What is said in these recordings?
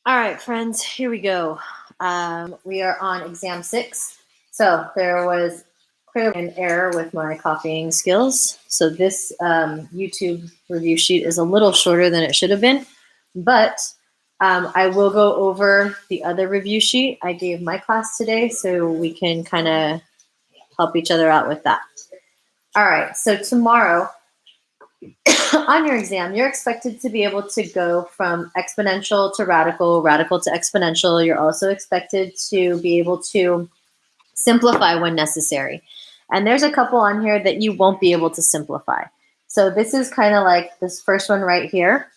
All right, friends, here we go. We are on exam 6. So there was clearly an error with my copying skills. So this YouTube review sheet is a little shorter than it should have been, but I will go over the other review sheet I gave my class today so we can kind of help each other out with that. All right, so tomorrow on your exam, you're expected to be able to go from exponential to radical, radical to exponential. You're also expected to be able to simplify when necessary. And there's a couple on here that you won't be able to simplify. So this is kind of like this first one right here.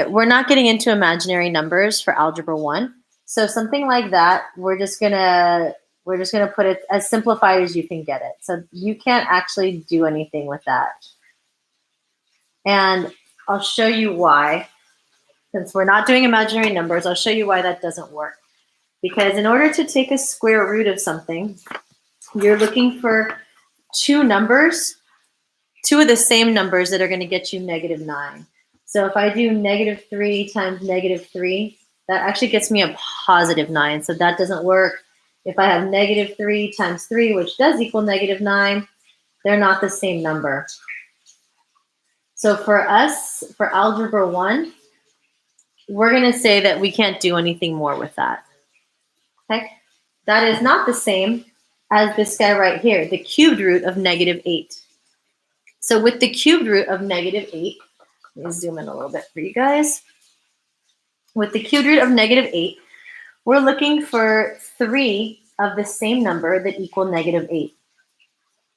We're not getting into imaginary numbers for Algebra 1. So something like that, we're just gonna put it as simplified as you can get it. So you can't actually do anything with that. And I'll show you why. Since we're not doing imaginary numbers, I'll show you why that doesn't work. Because in order to take a square root of something, you're looking for two numbers, two of the same numbers that are going to get you -9. So if I do -3 times -3, that actually gets me a +9. So that doesn't work. If I have -3 times 3, which does equal -9, they're not the same number. So for us, for Algebra 1, we're going to say that we can't do anything more with that. Okay? That is not the same as this guy right here, the cubed root of -8. So with the cubed root of -8, let me zoom in a little bit for you guys. With the cubed root of -8, we're looking for 3 of the same number that equal -8.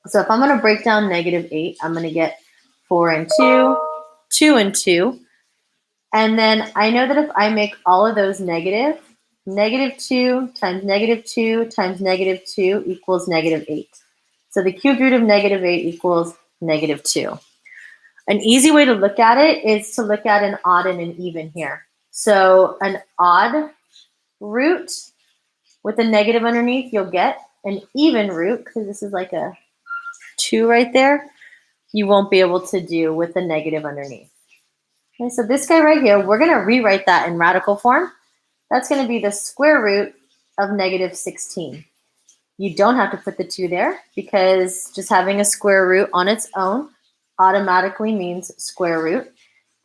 So if I'm going to break down -8, I'm going to get 4 and 2, 2 and 2. And then I know that if I make all of those negative, -2 times -2 times -2 equals -8. So the cubed root of -8 equals -2. An easy way to look at it is to look at an odd and an even here. So an odd root with a negative underneath, you'll get an even root, because this is like a 2 right there, you won't be able to do with a negative underneath. Okay, so this guy right here, we're going to rewrite that in radical form. That's going to be the square root of -16. You don't have to put the 2 there because just having a square root on its own automatically means square root.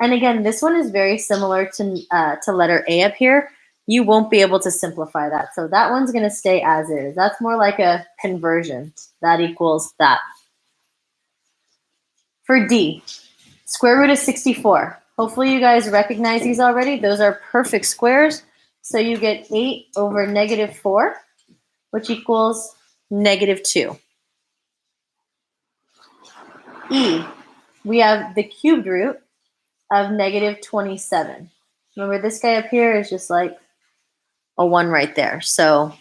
And again, this one is very similar to letter A up here. You won't be able to simplify that. So that one's going to stay as is. That's more like a conversion. That equals that. For D, square root of 64. Hopefully you guys recognize these already. Those are perfect squares. So you get 8 over -4, which equals -2. E, we have the cubed root of -27. Remember, this guy up here is just like a 1 right there. So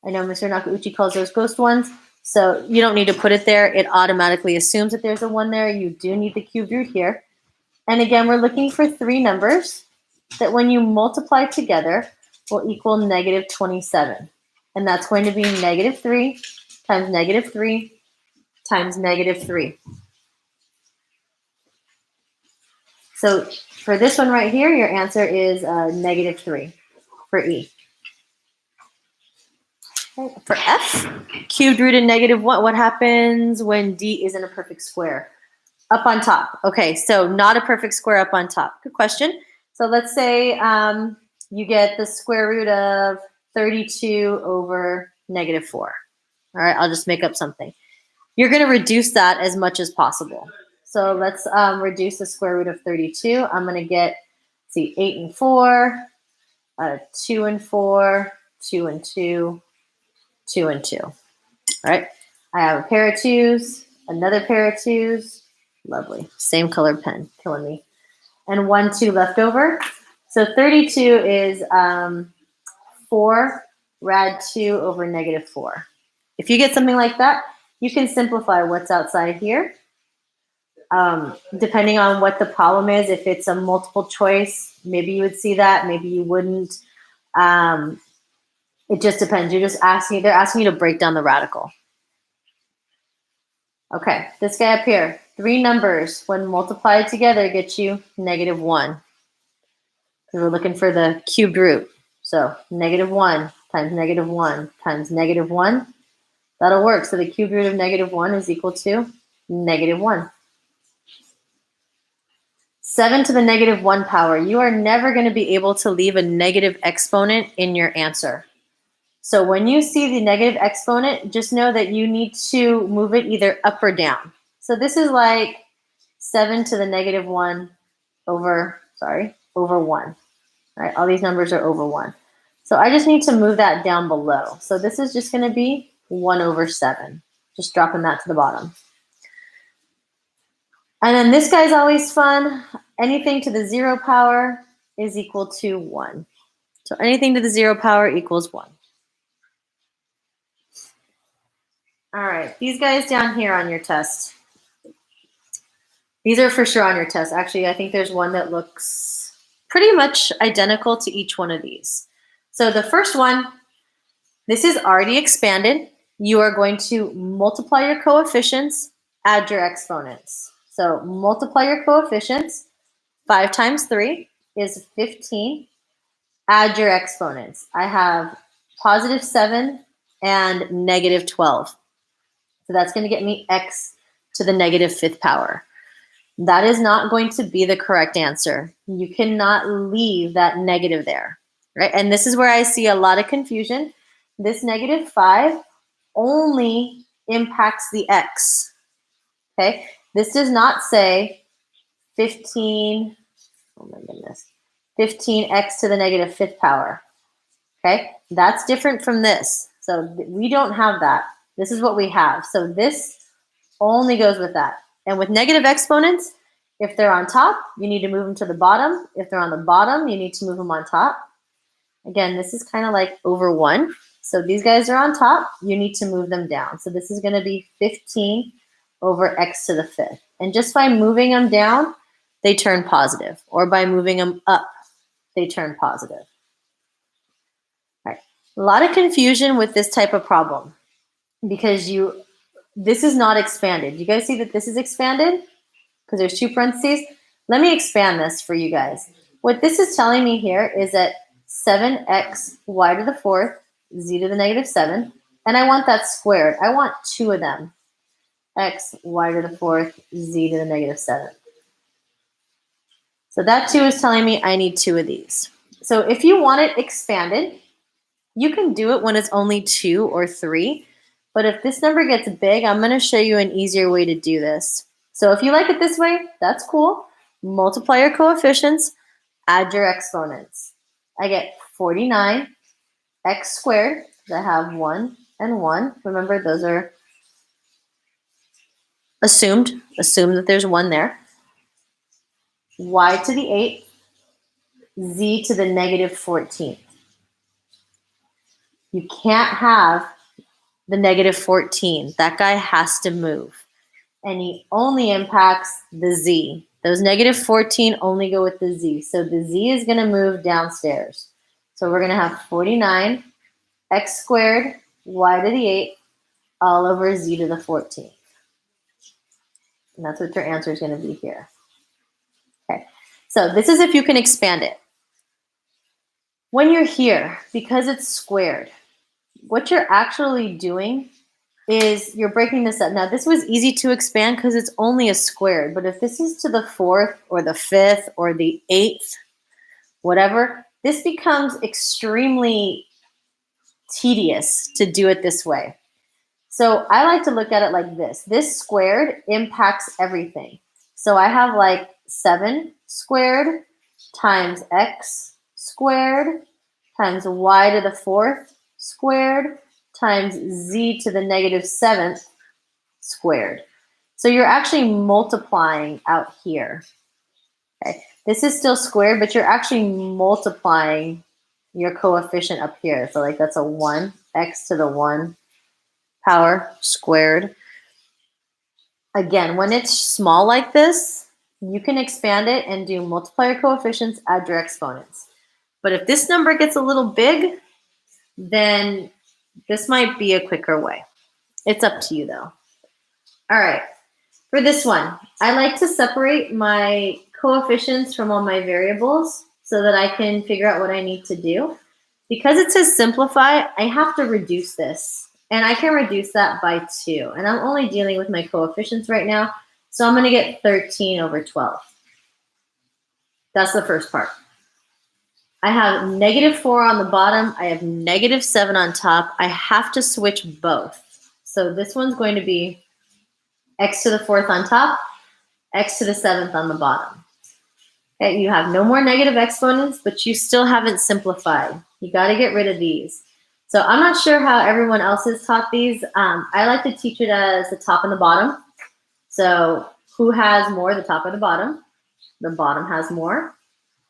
I know Mr. Nakauchi calls those ghost ones. So you don't need to put it there. It automatically assumes that there's a 1 there. You do need the cubed root here. And again, we're looking for 3 numbers that when you multiply together will equal -27. And that's going to be -3 times -3 times -3. So for this one right here, your answer is -3 for E. Okay. For F, cubed root of -1, what happens when D isn't a perfect square? Up on top. Okay, so not a perfect square up on top. Good question. So let's say you get the square root of 32 over -4. All right, I'll just make up something. You're going to reduce that as much as possible. So let's reduce the square root of 32. I'm going to get, see, 8 and 4, 2 and 4, 2 and 2, 2 and 2. All right, I have a pair of 2s, another pair of 2s. Lovely. Same colored pen, killing me. And 1, 2 left over. So 32 is 4 rad 2 over -4. If you get something like that, you can simplify what's outside here. Depending on what the problem is, if it's a multiple choice, maybe you would see that, maybe you wouldn't. It just depends. You're just asking, they're asking you to break down the radical. Okay, this guy up here, 3 numbers when multiplied together get you -1. We're looking for the cubed root. So -1 times -1 times -1. That'll work. So the cubed root of -1 is equal to -1. 7 to the -1 power. You are never going to be able to leave a negative exponent in your answer. So when you see the negative exponent, just know that you need to move it either up or down. So this is like 7 to the -1 over 1. Right? All these numbers are over 1. So I just need to move that down below. So this is just going to be 1 over 7. Just dropping that to the bottom. And then this guy's always fun. Anything to the 0 power is equal to 1. So anything to the 0 power equals 1. All right, these guys down here on your test. These are for sure on your test. Actually, I think there's one that looks pretty much identical to each one of these. So the first one, this is already expanded. You are going to multiply your coefficients, add your exponents. So multiply your coefficients. 5 times 3 is 15. Add your exponents. I have +7 and -12. So that's going to get me x to the -5th power. That is not going to be the correct answer. You cannot leave that negative there, right? And this is where I see a lot of confusion. This -5 only impacts the x, okay? This does not say 15, oh my goodness, 15x to the -5th power, okay? That's different from this. So we don't have that. This is what we have. So this only goes with that. And with negative exponents, if they're on top, you need to move them to the bottom. If they're on the bottom, you need to move them on top. Again, this is kind of like over 1. So these guys are on top. You need to move them down. So this is going to be 15 over x to the 5th. And just by moving them down, they turn positive. Or by moving them up, they turn positive. All right. A lot of confusion with this type of problem because this is not expanded. You guys see that this is expanded? Because there's 2 parentheses. Let me expand this for you guys. What this is telling me here is that 7x y to the 4th, z to the -7, and I want that squared. I want 2 of them. X, y to the 4th, z to the -7. So that 2 is telling me I need 2 of these. So if you want it expanded, you can do it when it's only 2 or 3. But if this number gets big, I'm going to show you an easier way to do this. So if you like it this way, that's cool. Multiply your coefficients, add your exponents. I get 49 x squared, because I have 1 and 1. Remember, those are assumed. Assume that there's 1 there. Y to the 8th, z to the -14th. You can't have the -14. That guy has to move. And he only impacts the z. Those -14 only go with the z. So the z is going to move downstairs. So we're going to have 49 x squared y to the 8th all over z to the 14th. And that's what your answer is going to be here. Okay, so this is if you can expand it. When you're here, because it's squared, what you're actually doing is you're breaking this up. Now, this was easy to expand because it's only a squared, but if this is to the 4th or the 5th or the 8th, whatever, this becomes extremely tedious to do it this way. So I like to look at it like this. This squared impacts everything. So I have like 7 squared times x squared times y to the 4th squared times z to the -7th squared. So you're actually multiplying out here. Okay. This is still squared, but you're actually multiplying your coefficient up here. So like that's a 1, x to the 1 power squared. Again, when it's small like this, you can expand it and do multiply your coefficients, add your exponents. But if this number gets a little big, then this might be a quicker way. It's up to you though. All right, for this one, I like to separate my coefficients from all my variables. so that I can figure out what I need to do. Because it says simplify, I have to reduce this. And I can reduce that by 2. And I'm only dealing with my coefficients right now. So I'm going to get 13 over 12. That's the first part. I have -4 on the bottom. I have -7 on top. I have to switch both. So this one's going to be x to the 4th on top, x to the 7th on the bottom. Okay, you have no more negative exponents, but you still haven't simplified. You got to get rid of these. So I'm not sure how everyone else has taught these. I like to teach it as the top and the bottom. So who has more, the top or the bottom? The bottom has more.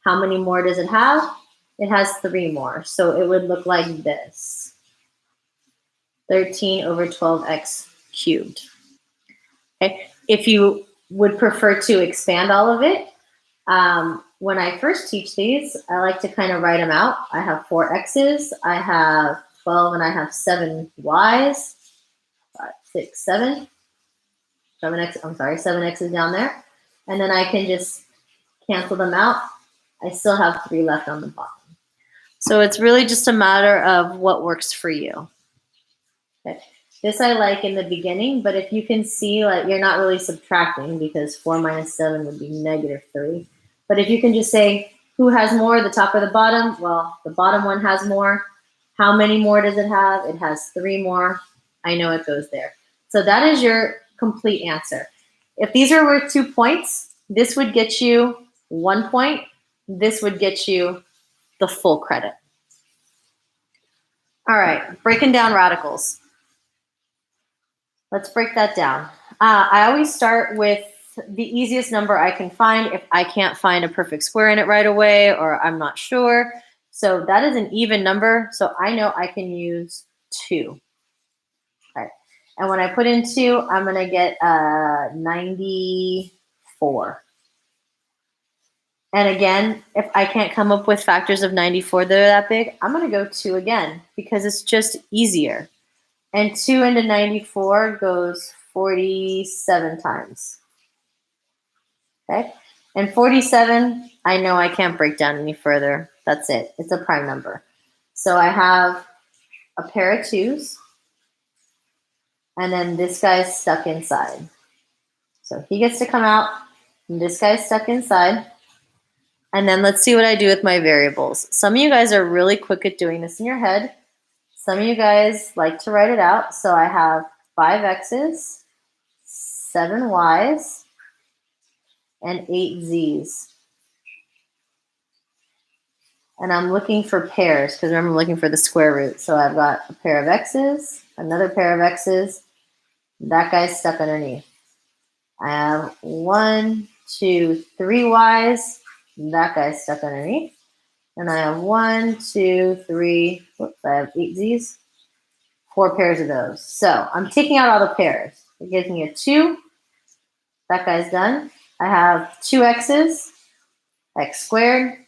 How many more does it have? It has 3 more. So it would look like this. 13 over 12x cubed. Okay. If you would prefer to expand all of it, when I first teach these, I like to kind of write them out. I have 4 x's, I have 12, and I have 7 y's. 5, 6, 7. 7 x's down there. And then I can just cancel them out. I still have 3 left on the bottom. So it's really just a matter of what works for you. Okay. This I like in the beginning, but if you can see, like, you're not really subtracting because 4 minus 7 would be -3. But if you can just say, who has more, the top or the bottom? Well, the bottom one has more. How many more does it have? It has 3 more. I know it goes there. So that is your complete answer. If these are worth 2 points, this would get you 1 point. This would get you the full credit. All right, breaking down radicals. Let's break that down. I always start with the easiest number I can find if I can't find a perfect square in it right away or I'm not sure. So that is an even number, so I know I can use 2. All right. And when I put in 2, I'm going to get 94. And again, if I can't come up with factors of 94 that are that big, I'm going to go 2 again because it's just easier. And 2 into 94 goes 47 times. Okay? And 47, I know I can't break down any further. That's it. It's a prime number. So I have a pair of 2s. And then this guy's stuck inside. So he gets to come out. And this guy's stuck inside. And then let's see what I do with my variables. Some of you guys are really quick at doing this in your head. Some of you guys like to write it out. So I have 5 x's, 7 y's, and 8 z's. And I'm looking for pairs because remember I'm looking for the square root. So I've got a pair of x's, another pair of x's. That guy's stuck underneath. I have 1, 2, 3 y's. That guy's stuck underneath. And I have 1, 2, 3, whoops, I have 8 z's. 4 pairs of those. So I'm taking out all the pairs. It gives me a 2. That guy's done. I have 2 x's, x squared.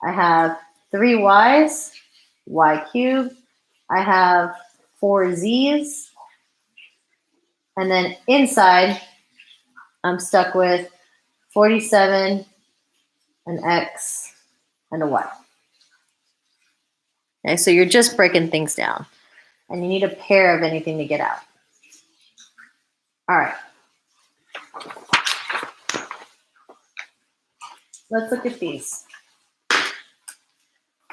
I have 3 y's, y cubed. I have 4 z's. And then inside, I'm stuck with 47, an x, and a y. Okay, so you're just breaking things down. And you need a pair of anything to get out. All right. Let's look at these.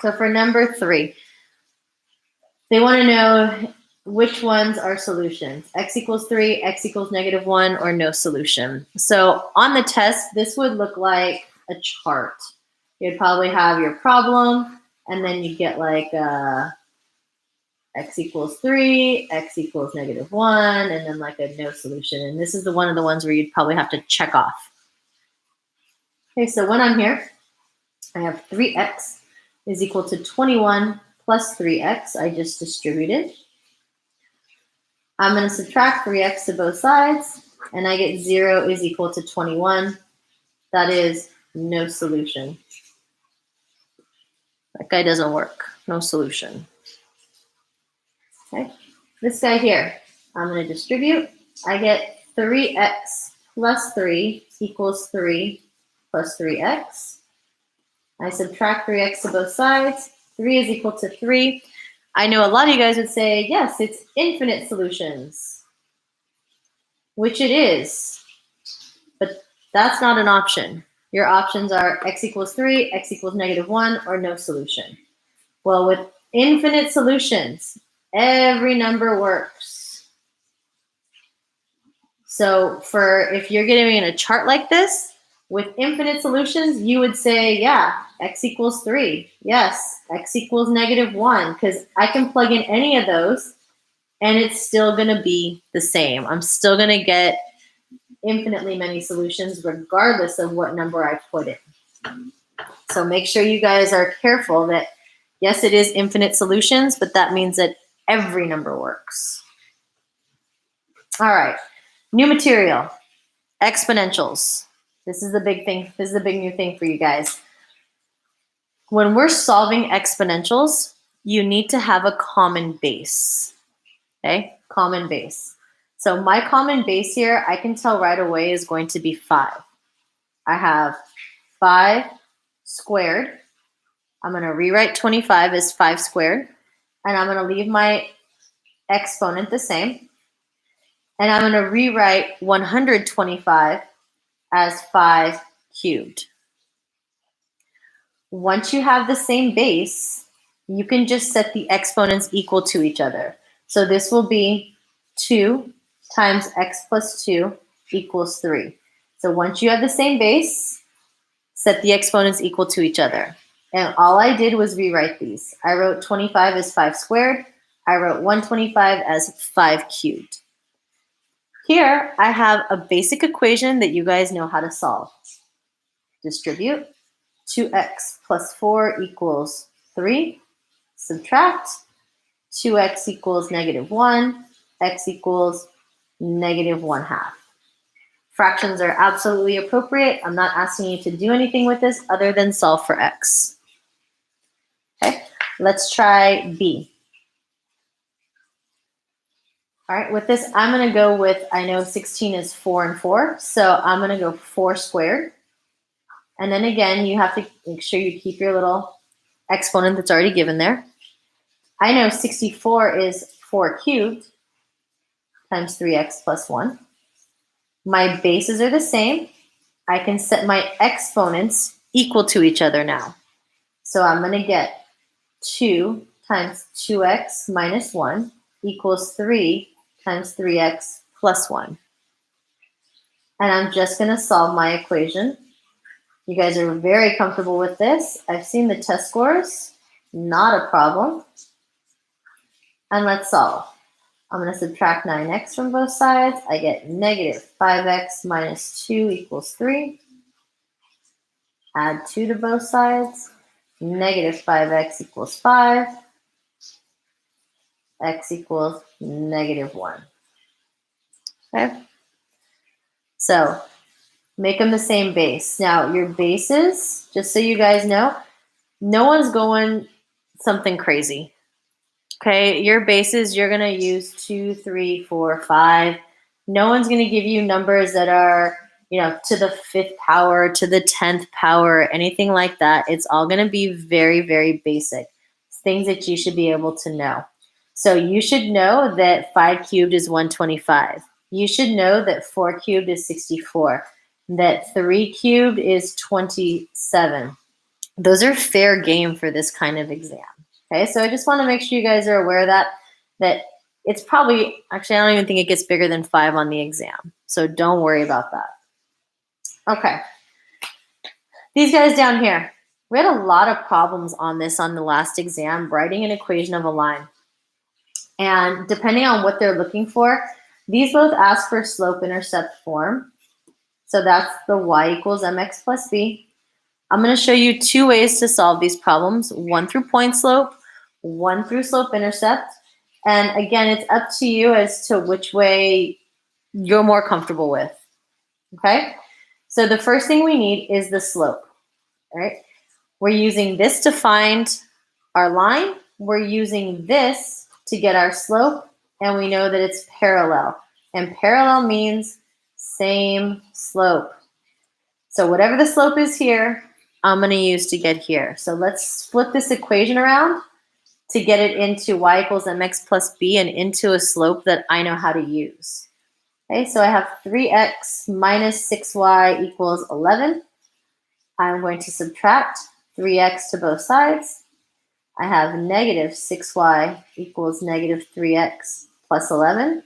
So for number 3, they want to know which ones are solutions. X equals 3, x equals -1, or no solution. So on the test, this would look like a chart. You'd probably have your problem, and then you get like x equals 3, x equals -1, and then like a no solution. And this is one of the ones where you'd probably have to check off. Okay, so when I'm here, I have 3x is equal to 21 plus 3x. I just distributed. I'm going to subtract 3x to both sides, and I get 0 is equal to 21. That is no solution. That guy doesn't work. No solution. Okay, this guy here, I'm going to distribute. I get 3x plus 3 equals 3 plus 3x. I subtract 3x to both sides. 3 is equal to 3. I know a lot of you guys would say, yes, it's infinite solutions, which it is, but that's not an option. Your options are x equals 3, x equals -1, or no solution. Well, with infinite solutions, every number works. So if you're getting a chart like this, with infinite solutions, you would say, yeah, x equals 3. Yes, x equals -1, because I can plug in any of those, and it's still going to be the same. I'm still going to get infinitely many solutions regardless of what number I put in. So make sure you guys are careful that, yes, it is infinite solutions, but that means that every number works. All right, new material, exponentials. This is the big thing. This is the big new thing for you guys. When we're solving exponentials, you need to have a common base. Okay, common base. So my common base here, I can tell right away, is going to be 5. I have 5 squared. I'm going to rewrite 25 as 5 squared, and I'm going to leave my exponent the same. And I'm going to rewrite 125 as 5 cubed. Once you have the same base, you can just set the exponents equal to each other. So this will be 2 times x plus 2 equals 3. So once you have the same base, set the exponents equal to each other. And all I did was rewrite these. I wrote 25 as 5 squared. I wrote 125 as 5 cubed. Here, I have a basic equation that you guys know how to solve. Distribute. 2x plus 4 equals 3. Subtract. 2x equals -1. X equals -1/2. Fractions are absolutely appropriate. I'm not asking you to do anything with this other than solve for x. Okay, let's try B. All right, with this, I'm going to go with, I know 16 is 4 and 4, so I'm going to go 4 squared. And then again, you have to make sure you keep your little exponent that's already given there. I know 64 is 4 cubed times 3x plus 1. My bases are the same. I can set my exponents equal to each other now. So I'm going to get 2 times 2x minus 1 equals 3 times 3x plus 1. And I'm just going to solve my equation. You guys are very comfortable with this. I've seen the test scores. Not a problem. And let's solve. I'm going to subtract 9x from both sides. I get -5x minus 2 equals 3. Add 2 to both sides. -5x equals 5. X equals -1. Okay? So make them the same base. Now, your bases, just so you guys know, no one's going something crazy. Okay, your bases, you're going to use 2, 3, 4, 5. No one's going to give you numbers that are, to the 5th power, to the 10th power, anything like that. It's all going to be very, very basic. It's things that you should be able to know. So you should know that 5 cubed is 125. You should know that 4 cubed is 64. That 3 cubed is 27. Those are fair game for this kind of exam. Okay, so I just want to make sure you guys are aware of that it's probably, actually, I don't even think it gets bigger than 5 on the exam. So don't worry about that. Okay. These guys down here, we had a lot of problems on this on the last exam, writing an equation of a line. And depending on what they're looking for, these both ask for slope-intercept form. So that's the y equals mx plus b. I'm going to show you 2 ways to solve these problems, one through point slope, one through slope-intercept. And again, it's up to you as to which way you're more comfortable with. Okay? So the first thing we need is the slope. All right? We're using this to find our line. We're using this to get our slope, and we know that it's parallel. And parallel means same slope. So whatever the slope is here, I'm going to use to get here. So let's flip this equation around to get it into y equals mx plus b and into a slope that I know how to use. Okay, so I have 3x minus 6y equals 11. I'm going to subtract 3x to both sides. I have negative 6y equals negative 3x plus 11.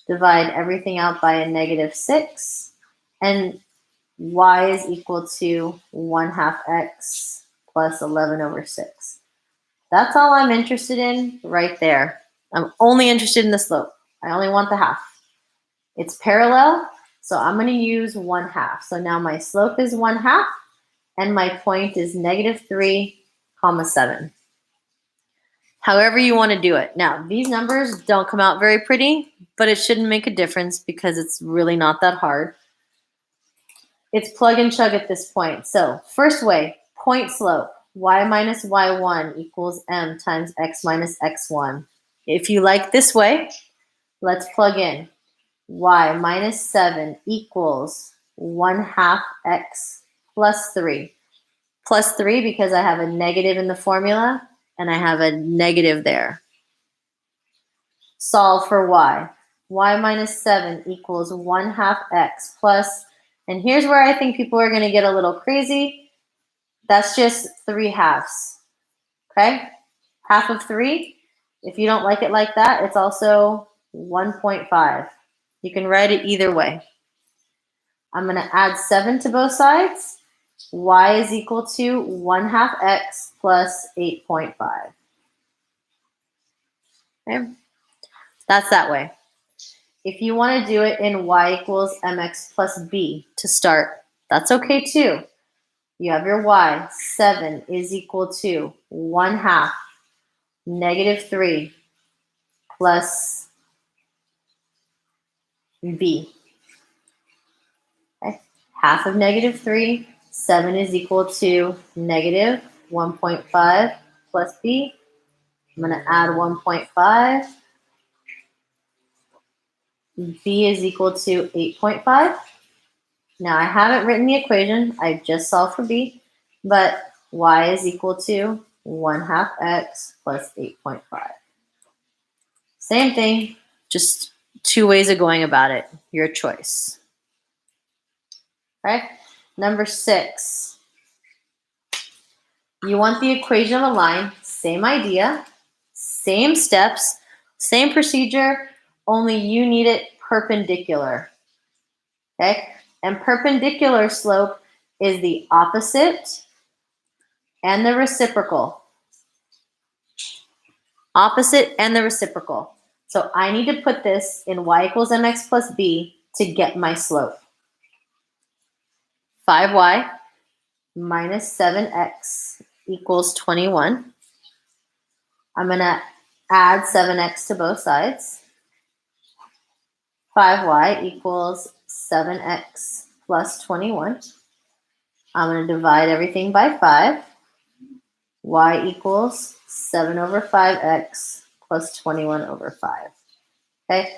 Divide everything out by a negative 6. And y is equal to 1/2 x plus 11 over 6. That's all I'm interested in right there. I'm only interested in the slope. I only want the half. It's parallel, so I'm going to use 1/2. So now my slope is 1/2, and my point is negative 3,7. However you want to do it. Now, these numbers don't come out very pretty, but it shouldn't make a difference because it's really not that hard. It's plug and chug at this point. So first way, point slope, y minus y1 equals m times x minus x1. If you like this way, let's plug in. Y minus 7 equals 1/2 x plus 3. Plus 3 because I have a negative in the formula and I have a negative there. Solve for y. Y minus 7 equals 1/2 x plus, and here's where I think people are going to get a little crazy. That's just 3/2. Okay? Half of 3. If you don't like it like that, it's also 1.5. You can write it either way. I'm going to add 7 to both sides. Y is equal to 1/2 x plus 8.5. Okay? That's that way. If you want to do it in y equals mx plus b to start, that's okay too. You have your y. 7 is equal to 1/2 negative 3 plus b. Okay. Half of negative 3, 7 is equal to negative 1.5 plus b. I'm going to add 1.5. B is equal to 8.5. Now I haven't written the equation, I just solved for b, but y is equal to 1/2 x plus 8.5. Same thing, just two ways of going about it, your choice. Okay, number 6. You want the equation of a line, same idea, same steps, same procedure, only you need it perpendicular. Okay, and perpendicular slope is the opposite and the reciprocal. Opposite and the reciprocal. So I need to put this in y equals mx plus b to get my slope. 5y minus 7x equals 21. I'm going to add 7x to both sides. 5y equals 7x plus 21. I'm going to divide everything by 5. Y equals 7 over 5x plus 21 over 5. Okay?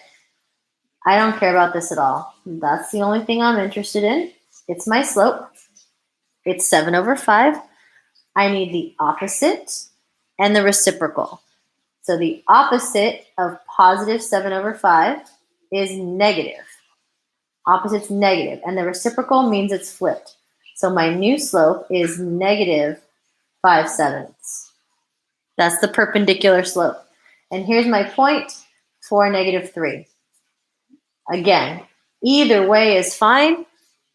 I don't care about this at all. That's the only thing I'm interested in. It's my slope. It's 7 over 5. I need the opposite and the reciprocal. So the opposite of positive 7 over 5 is negative. Opposite's negative, and the reciprocal means it's flipped. So my new slope is negative 5/7. That's the perpendicular slope. And here's my point for negative 3. Again, either way is fine.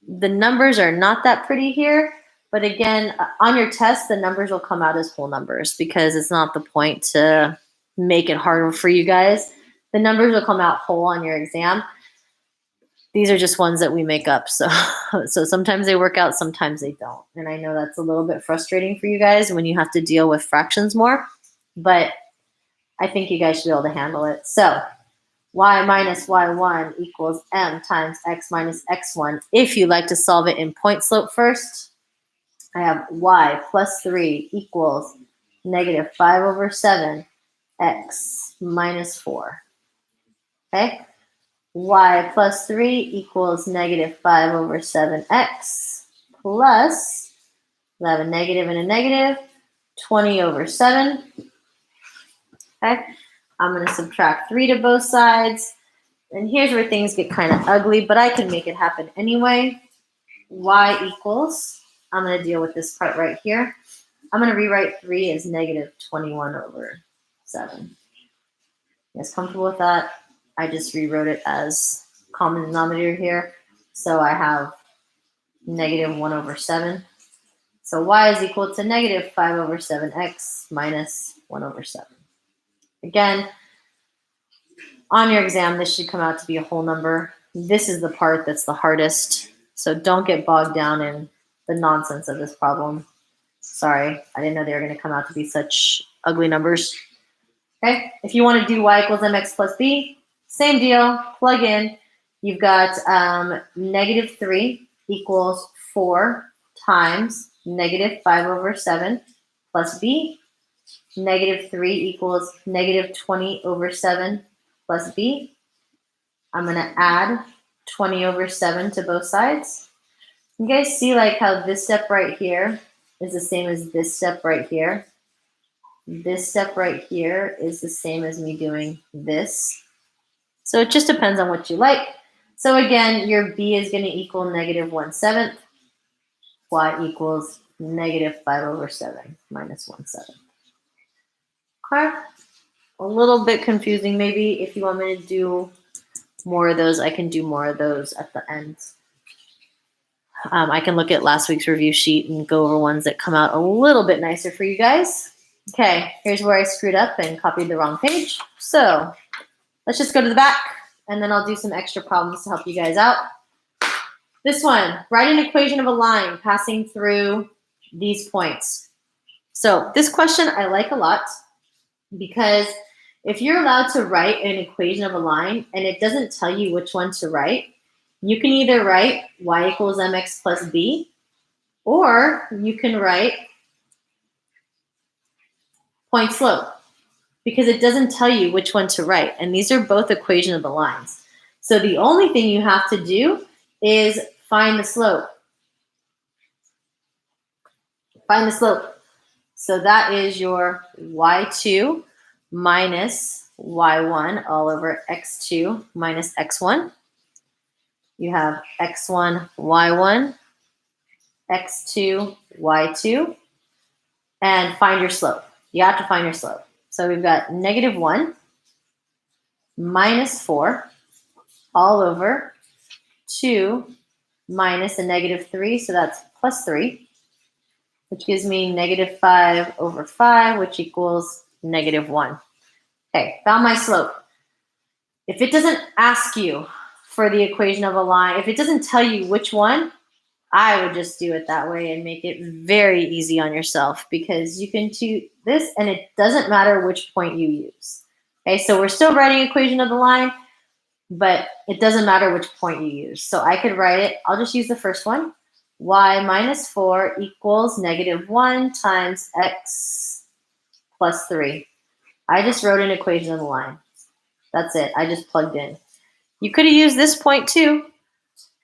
The numbers are not that pretty here, but again, on your test, the numbers will come out as whole numbers because it's not the point to make it harder for you guys. The numbers will come out whole on your exam. These are just ones that we make up. So sometimes they work out, sometimes they don't. And I know that's a little bit frustrating for you guys when you have to deal with fractions more, but I think you guys should be able to handle it. So y minus y1 equals m times x minus x1. If you like to solve it in point slope first, I have y plus 3 equals negative 5 over 7 x minus 4. Okay? Y plus 3 equals negative 5 over 7x plus I have a negative and a negative, 20 over 7. Okay, I'm going to subtract 3 to both sides. And here's where things get kind of ugly, but I can make it happen anyway. Y equals, I'm going to deal with this part right here. I'm going to rewrite 3 as negative 21 over 7. You guys comfortable with that? I just rewrote it as common denominator here. So I have negative 1 over 7. So y is equal to negative 5 over 7x minus 1 over 7. Again, on your exam, this should come out to be a whole number. This is the part that's the hardest. So don't get bogged down in the nonsense of this problem. Sorry, I didn't know they were going to come out to be such ugly numbers. Okay, if you want to do y equals mx plus b, same deal, plug in. You've got negative 3 equals 4 times negative 5 over 7 plus b. Negative 3 equals negative 20 over 7 plus b. I'm going to add 20 over 7 to both sides. You guys see like how this step right here is the same as this step right here. This step right here is the same as me doing this. So it just depends on what you like. So again, your b is going to equal negative 1/7. Y equals negative 5 over 7 minus 1/7. Okay. A little bit confusing maybe. If you want me to do more of those, I can do more of those at the end. I can look at last week's review sheet and go over ones that come out a little bit nicer for you guys. Okay, here's where I screwed up and copied the wrong page. So let's just go to the back, and then I'll do some extra problems to help you guys out. This one, write an equation of a line passing through these points. So this question I like a lot because if you're allowed to write an equation of a line and it doesn't tell you which one to write, you can either write y equals mx plus b, or you can write point slope, because it doesn't tell you which one to write. And these are both equation of the lines. So the only thing you have to do is find the slope. Find the slope. So that is your y2 minus y1 all over x2 minus x1. You have x1, y1, x2, y2, and find your slope. You have to find your slope. So we've got negative 1 minus 4 all over 2 minus a negative 3, so that's plus 3, which gives me negative 5 over 5, which equals negative 1. Okay, found my slope. If it doesn't ask you for the equation of a line, if it doesn't tell you which one, I would just do it that way and make it very easy on yourself, because you can do this and it doesn't matter which point you use. Okay, so we're still writing equation of the line, but it doesn't matter which point you use. So I could write it, I'll just use the first one. Y minus 4 equals negative 1 times x plus 3. I just wrote an equation of the line. That's it. I just plugged in. You could have used this point too.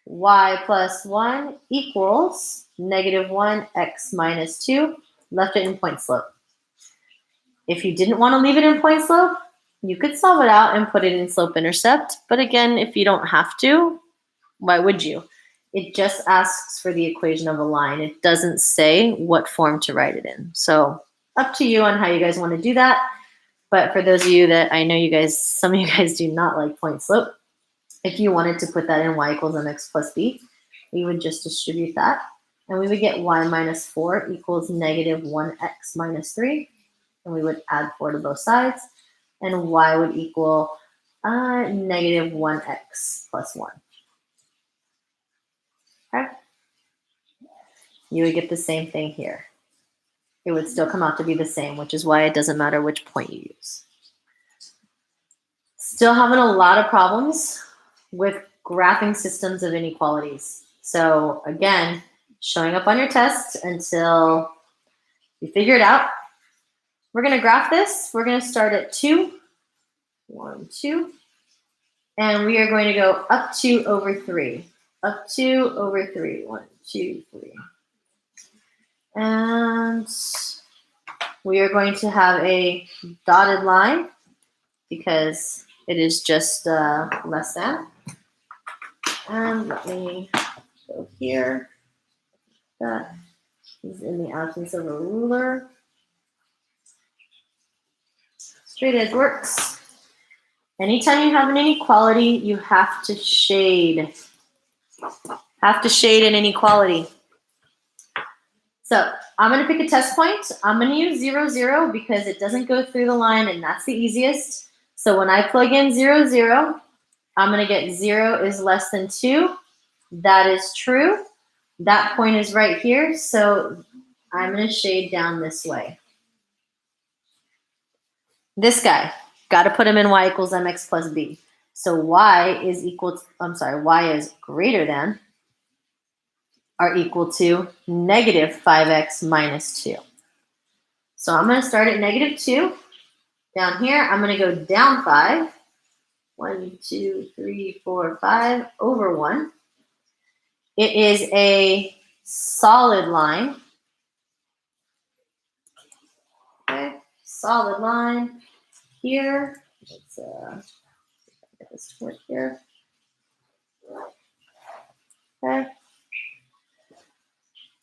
Y plus 1 equals negative 1 x minus 2. Left it in point slope. If you didn't want to leave it in point slope, you could solve it out and put it in slope intercept. But again, if you don't have to, why would you? It just asks for the equation of a line. It doesn't say what form to write it in. So up to you on how you guys want to do that. But for those of you that I know you guys, some of you guys do not like point slope, if you wanted to put that in y equals mx plus b, we would just distribute that. And we would get y minus 4 equals negative 1x minus 3. And we would add 4 to both sides. And y would equal negative 1x plus 1. Okay? You would get the same thing here. It would still come out to be the same, which is why it doesn't matter which point you use. Still having a lot of problems with graphing systems of inequalities. So again, showing up on your test until you figure it out. We're going to graph this. We're going to start at 2, 1, 2, and we are going to go up 2 over 3. Up 2 over 3, 1, 2, 3. And we are going to have a dotted line because it is just less than. And let me go here. That is in the absence of a ruler. Straight edge works. Anytime you have an inequality, you have to shade. Have to shade an inequality. So I'm going to pick a test point. I'm going to use 0, 0 because it doesn't go through the line and that's the easiest. So when I plug in 0, 0, I'm going to get 0 is less than 2. That is true. That point is right here. So I'm going to shade down this way. This guy, got to put him in y equals mx plus b. So y is y is greater than or equal to negative 5x minus 2. So I'm going to start at negative 2. Down here, I'm going to go down 5. 1, 2, 3, 4, 5 over 1. It is a solid line. Okay, solid line here. Let's get this to work here. Okay.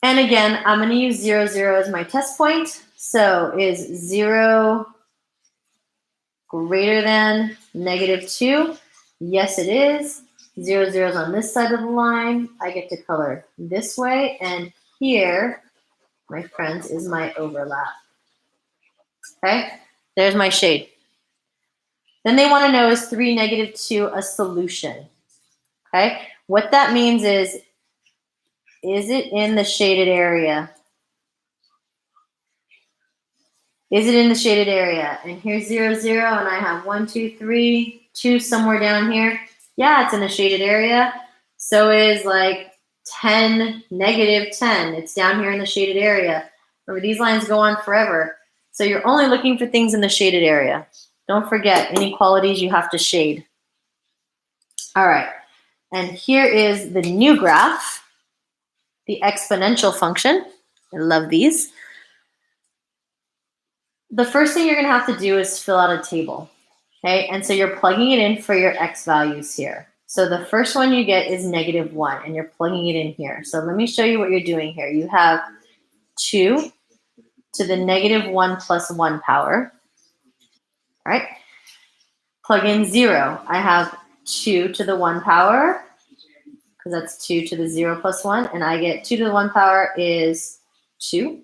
And again, I'm going to use 0, 0 as my test point. So is 0 greater than negative 2? Yes, it is. 0, 0 is on this side of the line. I get to color this way. And here, my friends, is my overlap. Okay, there's my shade. Then they want to know, is 3, negative 2 a solution? Okay, what that means is it in the shaded area? Is it in the shaded area? And here's 0, 0, and I have 1, 2, 3, 2 somewhere down here. Yeah, it's in the shaded area. So is like 10, negative 10. It's down here in the shaded area. Remember, these lines go on forever. So you're only looking for things in the shaded area. Don't forget, inequalities you have to shade. All right, and here is the new graph, the exponential function. I love these. The first thing you're going to have to do is fill out a table, okay? And so you're plugging it in for your x values here. So the first one you get is negative 1, and you're plugging it in here. So let me show you what you're doing here. You have 2 to the negative 1 plus 1 power, all right? Plug in 0. I have 2 to the 1 power, because that's 2 to the 0 plus 1, and I get 2 to the 1 power is 2.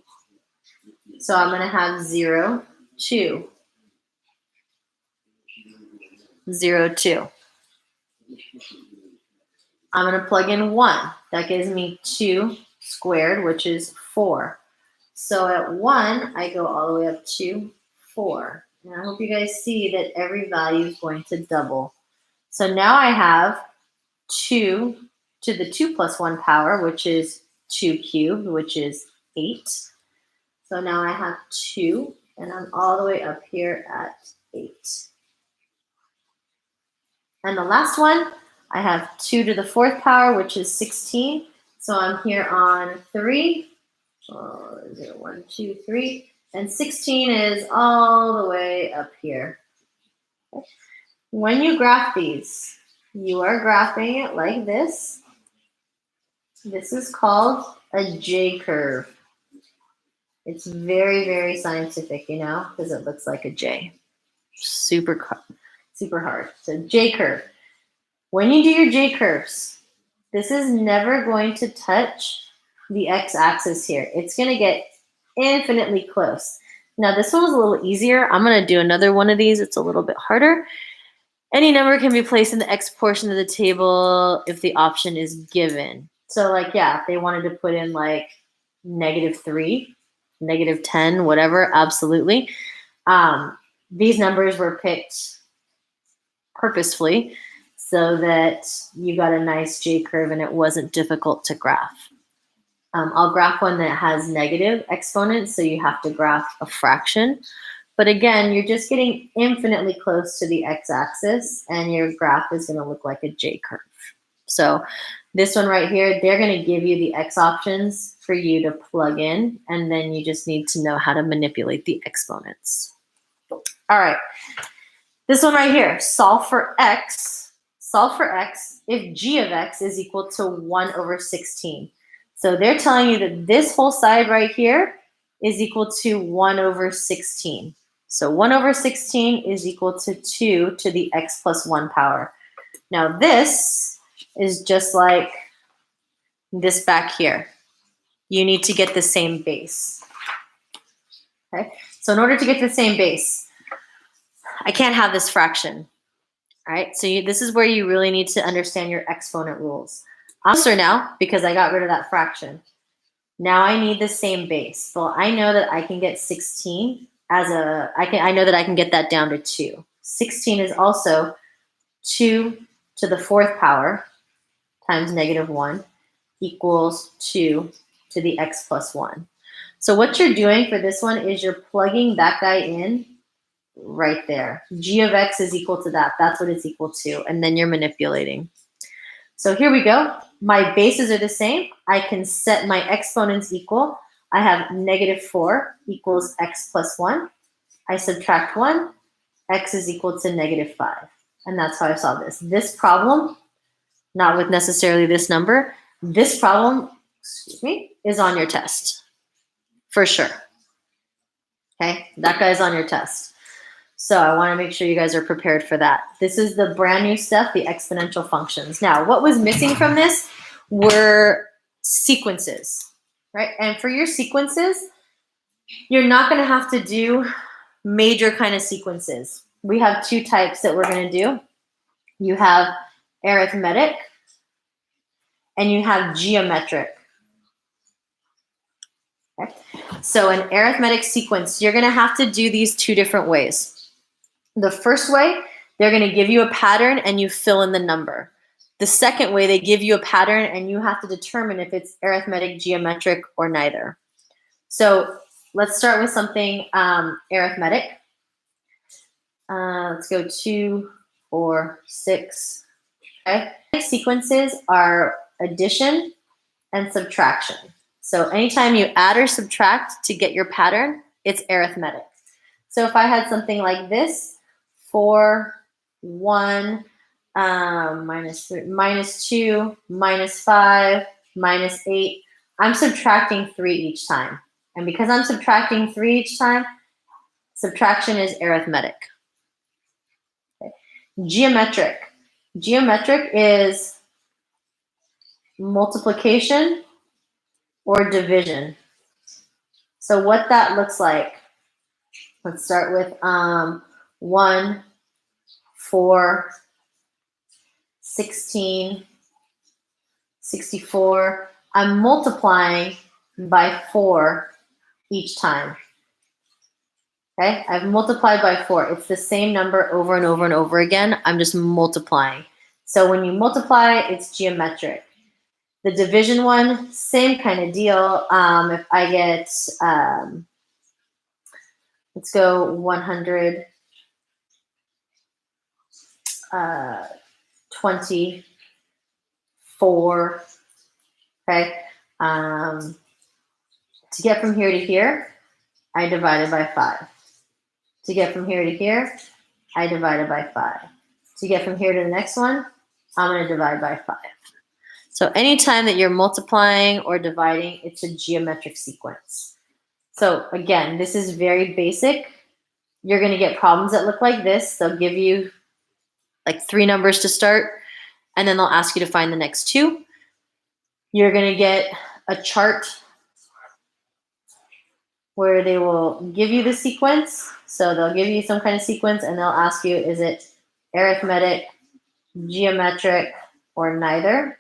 So I'm going to have 0, 2. 0, 2. I'm going to plug in 1. That gives me 2 squared, which is 4. So at 1, I go all the way up to 4. And I hope you guys see that every value is going to double. So now I have 2 to the 2 plus 1 power, which is 2 cubed, which is 8. So now I have 2, and I'm all the way up here at 8. And the last one, I have 2 to the 4th power, which is 16. So I'm here on 3. 1, 2, 3. And 16 is all the way up here. Okay. When you graph these, you are graphing it like this. This is called a J curve. It's very, very scientific, you know, because it looks like a J. Super hard. So J curve. When you do your J curves, this is never going to touch the x-axis here. It's going to get infinitely close. Now this one was a little easier. I'm going to do another one of these. It's a little bit harder. Any number can be placed in the x portion of the table if the option is given. So like, yeah, if they wanted to put in like negative 3, negative 10, whatever, absolutely. These numbers were picked purposefully so that you got a nice J curve and it wasn't difficult to graph. I'll graph one that has negative exponents, so you have to graph a fraction. But again, you're just getting infinitely close to the x-axis, and your graph is going to look like a J curve. So This one right here, they're going to give you the x options for you to plug in, and then you just need to know how to manipulate the exponents. All right. This one right here, solve for x if g of x is equal to 1 over 16. So they're telling you that this whole side right here is equal to 1 over 16. So 1 over 16 is equal to 2 to the x plus 1 power. Now this is just like this back here. You need to get the same base. Okay? So in order to get the same base, I can't have this fraction. All right, so this is where you really need to understand your exponent rules. I'm closer now because I got rid of that fraction. Now I need the same base. Well, I know that I can get 16 I know that I can get that down to 2. 16 is also 2 to the 4th power times negative 1 equals 2 to the x plus 1. So what you're doing for this one is you're plugging that guy in right there. G of x is equal to that. That's what it's equal to. And then you're manipulating. So here we go. My bases are the same. I can set my exponents equal. I have negative 4 equals x plus 1. I subtract 1. X is equal to negative 5. And that's how I solve this. This problem, not with necessarily this number, this problem, is on your test. For sure. Okay, that guy's on your test. So I want to make sure you guys are prepared for that. This is the brand new stuff, the exponential functions. Now, what was missing from this were sequences, right? And for your sequences, you're not going to have to do major kind of sequences. We have 2 types that we're going to do. You have arithmetic and you have geometric. Okay? So an arithmetic sequence, you're going to have to do these 2 different ways. The first way, they're going to give you a pattern and you fill in the number. The second way, they give you a pattern and you have to determine if it's arithmetic, geometric, or neither. So let's start with something arithmetic. Let's go 2, 4, 6. Okay. Sequences are addition and subtraction. So anytime you add or subtract to get your pattern, it's arithmetic. So if I had something like this, 4, 1, minus 3, minus 2, minus 5, minus 8. I'm subtracting 3 each time. And because I'm subtracting 3 each time, subtraction is arithmetic. Okay. Geometric. Geometric is multiplication or division. So what that looks like, let's start with 1, 4, 16, 64. I'm multiplying by 4 each time. Okay, I've multiplied by 4. It's the same number over and over and over again. I'm just multiplying. So when you multiply, it's geometric. The division one, same kind of deal. If I get, let's go 124. Okay. To get from here to here, I divided by 5. To get from here to here, I divided by 5. To get from here to the next one, I'm going to divide by 5. So anytime that you're multiplying or dividing, it's a geometric sequence. So again, this is very basic. You're going to get problems that look like this. They'll give you like 3 numbers to start, and then they'll ask you to find the next 2. You're going to get a chart where they will give you the sequence. So they'll give you some kind of sequence, and they'll ask you, is it arithmetic, geometric, or neither?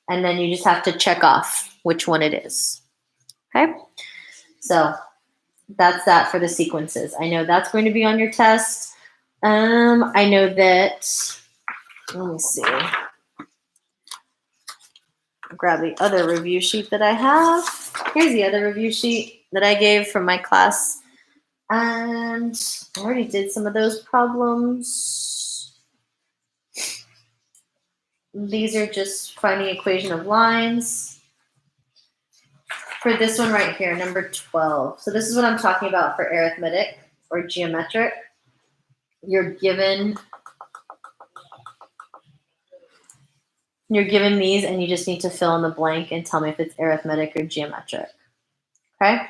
And then you just have to check off which one it is. Okay? So that's that for the sequences. I know that's going to be on your test. I know that, let me see. Grab the other review sheet that I have. Here's the other review sheet that I gave from my class. And I already did some of those problems. These are just finding equation of lines. For this one right here, number 12. So this is what I'm talking about for arithmetic or geometric. You're given these and you just need to fill in the blank and tell me if it's arithmetic or geometric. Okay?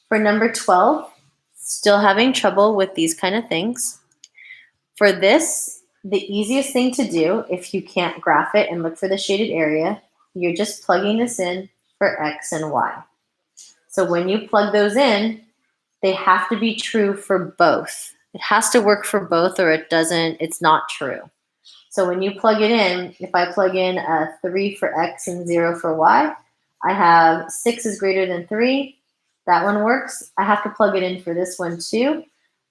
For number 12, still having trouble with these kind of things. For this, the easiest thing to do, if you can't graph it and look for the shaded area, you're just plugging this in for X and Y. So when you plug those in, they have to be true for both. It has to work for both or it's not true. So when you plug it in, if I plug in a 3 for X and 0 for Y, I have 6 is greater than 3. That one works. I have to plug it in for this one too.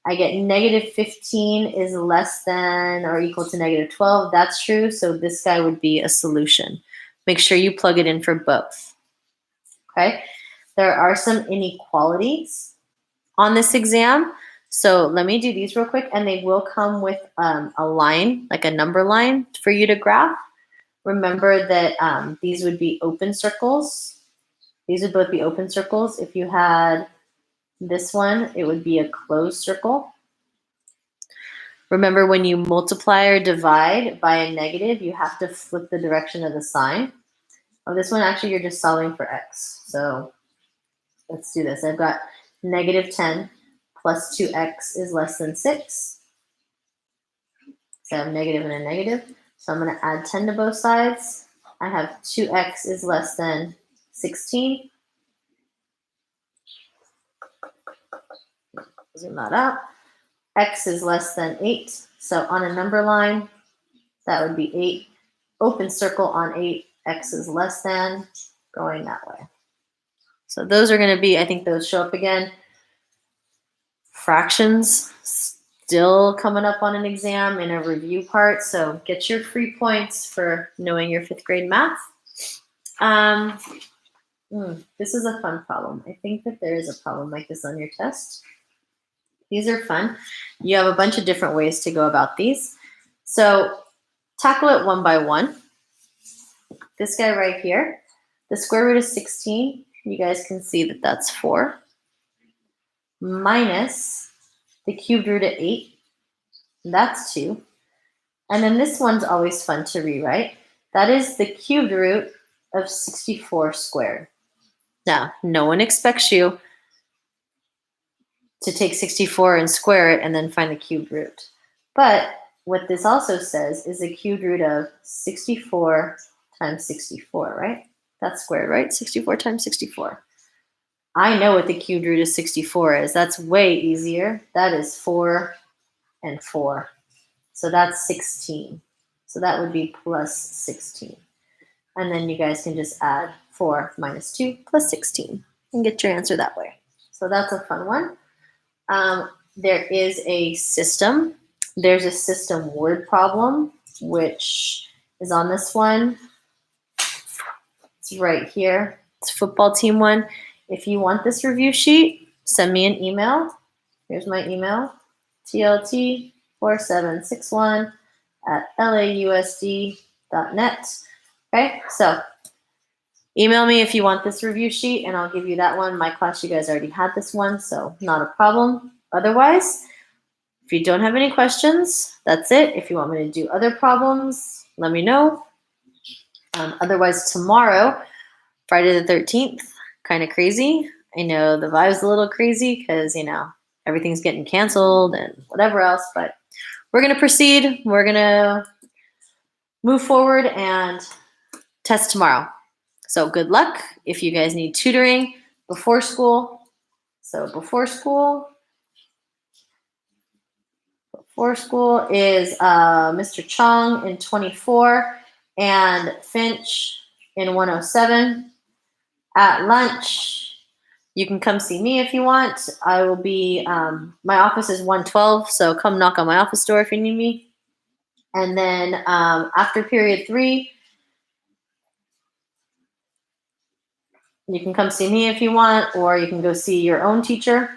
I get negative 15 is less than or equal to negative 12. That's true. So this guy would be a solution. Make sure you plug it in for both. Okay. There are some inequalities on this exam. So let me do these real quick, and they will come with a line, like a number line for you to graph. Remember that these would be open circles. These would both be open circles. If you had this one, it would be a closed circle. Remember, when you multiply or divide by a negative, you have to flip the direction of the sign. Oh, this one, actually, you're just solving for X. So let's do this. I've got negative 10 plus 2x is less than 6. So I have negative and a negative. So I'm going to add 10 to both sides. I have 2x is less than 16. Zoom that out. X is less than 8. So on a number line, that would be 8. Open circle on 8. X is less than, going that way. So those are going to be, I think those show up again. Fractions still coming up on an exam in a review part, so get your free points for knowing your 5th grade math. This is a fun problem. I think that there is a problem like this on your test. These are fun. You have a bunch of different ways to go about these. So tackle it one by one. This guy right here, the square root of 16, you guys can see that that's 4. Minus the cubed root of 8, that's 2. And then this one's always fun to rewrite. That is the cubed root of 64 squared. Now, no one expects you to take 64 and square it and then find the cubed root. But what this also says is the cubed root of 64 times 64, right? That's squared, right? 64 times 64. I know what the cubed root of 64 is. That's way easier. That is 4 and 4. So that's 16. So that would be plus 16. And then you guys can just add 4 minus 2 plus 16 and get your answer that way. So that's a fun one. There is a system. There's a system word problem, which is on this one. It's right here. It's football team one. If you want this review sheet, send me an email. Here's my email, tlt4761@lausd.net. Okay, so email me if you want this review sheet, and I'll give you that one. My class, you guys already had this one, so not a problem. Otherwise, if you don't have any questions, that's it. If you want me to do other problems, let me know. Otherwise, tomorrow, Friday the 13th, kind of crazy. I know the vibe's a little crazy because, everything's getting canceled and whatever else, but we're going to proceed. We're going to move forward and test tomorrow. So good luck. If you guys need tutoring before school, before school is Mr. Chong in 24 and Finch in 107. At lunch, you can come see me if you want. I will be, my office is 112, so come knock on my office door if you need me. And then after period 3, you can come see me if you want, or you can go see your own teacher.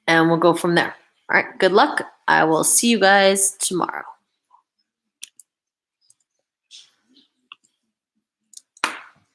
And we'll go from there. All right, good luck. I will see you guys tomorrow.